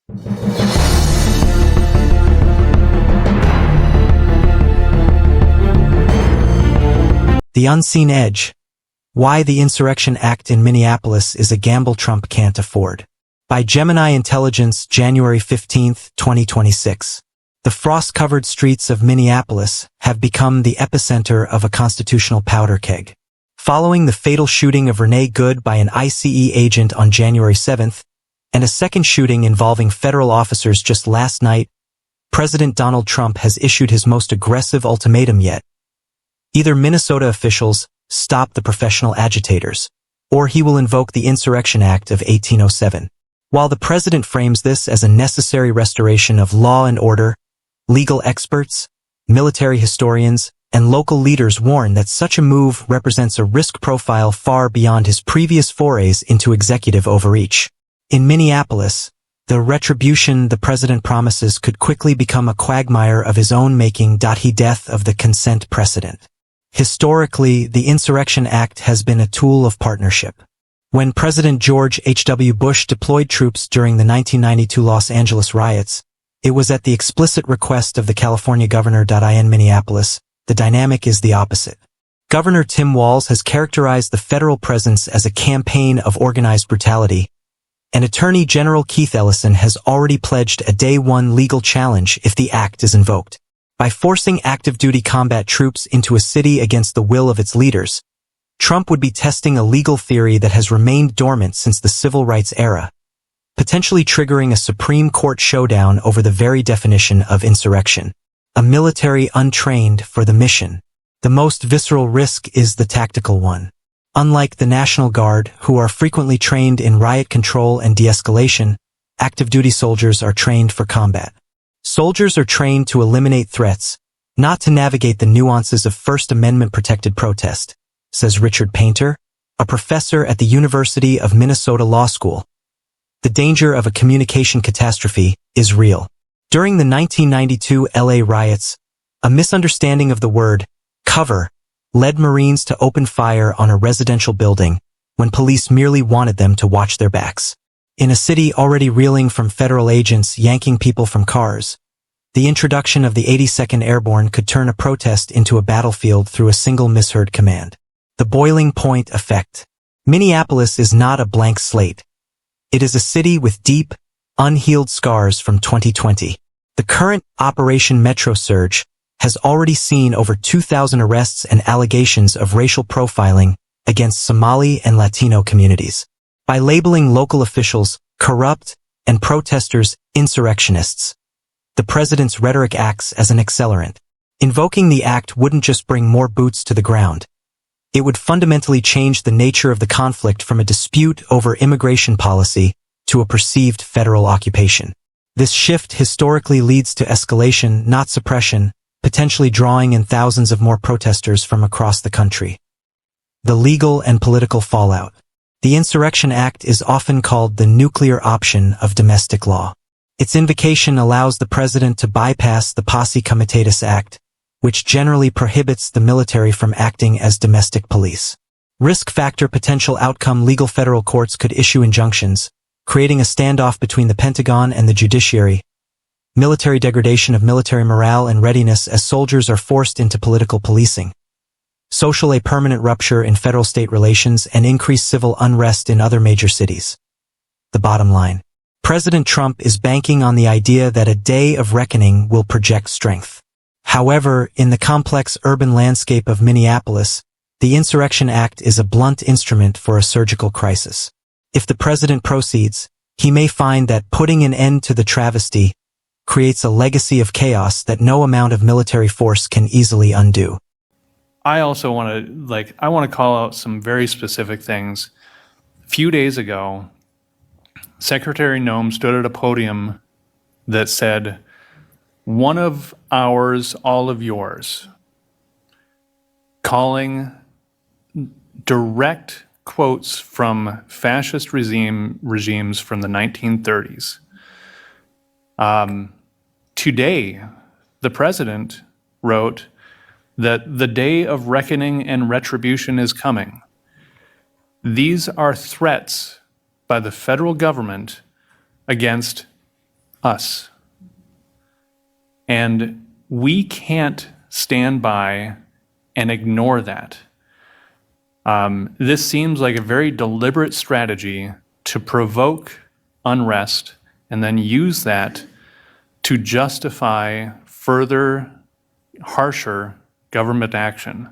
The Unseen Edge. Why the Insurrection Act in Minneapolis is a gamble Trump can't afford. By Gemini Intelligence, January 15, 2026. The frost-covered streets of Minneapolis have become the epicenter of a constitutional powder keg. Following the fatal shooting of Renee Good by an ICE agent on January 7th, and a second shooting involving federal officers just last night, President Donald Trump has issued his most aggressive ultimatum yet. Either Minnesota officials stop the professional agitators, or he will invoke the Insurrection Act of 1807. While the president frames this as a necessary restoration of law and order, legal experts, military historians, and local leaders warn that such a move represents a risk profile far beyond his previous forays into executive overreach. In Minneapolis, the retribution the president promises could quickly become a quagmire of his own making. He death of the consent precedent. Historically, the Insurrection Act has been a tool of partnership. When President George H.W. Bush deployed troops during the 1992 Los Angeles riots, it was at the explicit request of the California governor. In Minneapolis, the dynamic is the opposite. Governor Tim Walz has characterized the federal presence as a campaign of organized brutality, and Attorney General Keith Ellison has already pledged a day-one legal challenge if the act is invoked. By forcing active-duty combat troops into a city against the will of its leaders, Trump would be testing a legal theory that has remained dormant since the civil rights era, potentially triggering a Supreme Court showdown over the very definition of insurrection. A military untrained for the mission. The most visceral risk is the tactical one. Unlike the National Guard, who are frequently trained in riot control and de-escalation, active-duty soldiers are trained for combat. Soldiers are trained to eliminate threats, not to navigate the nuances of First Amendment-protected protest, says Richard Painter, a professor at the University of Minnesota Law School. The danger of a communication catastrophe is real. During the 1992 LA riots, a misunderstanding of the word cover led Marines to open fire on a residential building when police merely wanted them to watch their backs. In a city already reeling from federal agents yanking people from cars, the introduction of the 82nd Airborne could turn a protest into a battlefield through a single misheard command. The boiling point effect. Minneapolis is not a blank slate. It is a city with deep, unhealed scars from 2020. The current Operation Metro Surge has already seen over 2,000 arrests and allegations of racial profiling against Somali and Latino communities. By labeling local officials corrupt and protesters insurrectionists, the president's rhetoric acts as an accelerant. Invoking the act wouldn't just bring more boots to the ground. It would fundamentally change the nature of the conflict from a dispute over immigration policy to a perceived federal occupation. This shift historically leads to escalation, not suppression, potentially drawing in thousands of more protesters from across the country. The legal and political fallout. The Insurrection Act is often called the nuclear option of domestic law. Its invocation allows the president to bypass the Posse Comitatus Act, which generally prohibits the military from acting as domestic police. Risk factor potential outcome. Legal federal courts could issue injunctions, creating a standoff between the Pentagon and the judiciary. Military degradation of military morale and readiness as soldiers are forced into political policing. Social a permanent rupture in federal-state relations and increased civil unrest in other major cities. The bottom line. President Trump is banking on the idea that a day of reckoning will project strength. However, in the complex urban landscape of Minneapolis, the Insurrection Act is a blunt instrument for a surgical crisis. If the president proceeds, he may find that putting an end to the travesty creates a legacy of chaos that no amount of military force can easily undo. I also want to call out some very specific things. A few days ago, Secretary Noem stood at a podium that said, "One of ours, all of yours," calling direct quotes from fascist regimes from the 1930s. Today, the president wrote that the day of reckoning and retribution is coming. These are threats by the federal government against us. And we can't stand by and ignore that. This seems like a very deliberate strategy to provoke unrest and then use that to justify further, harsher government action.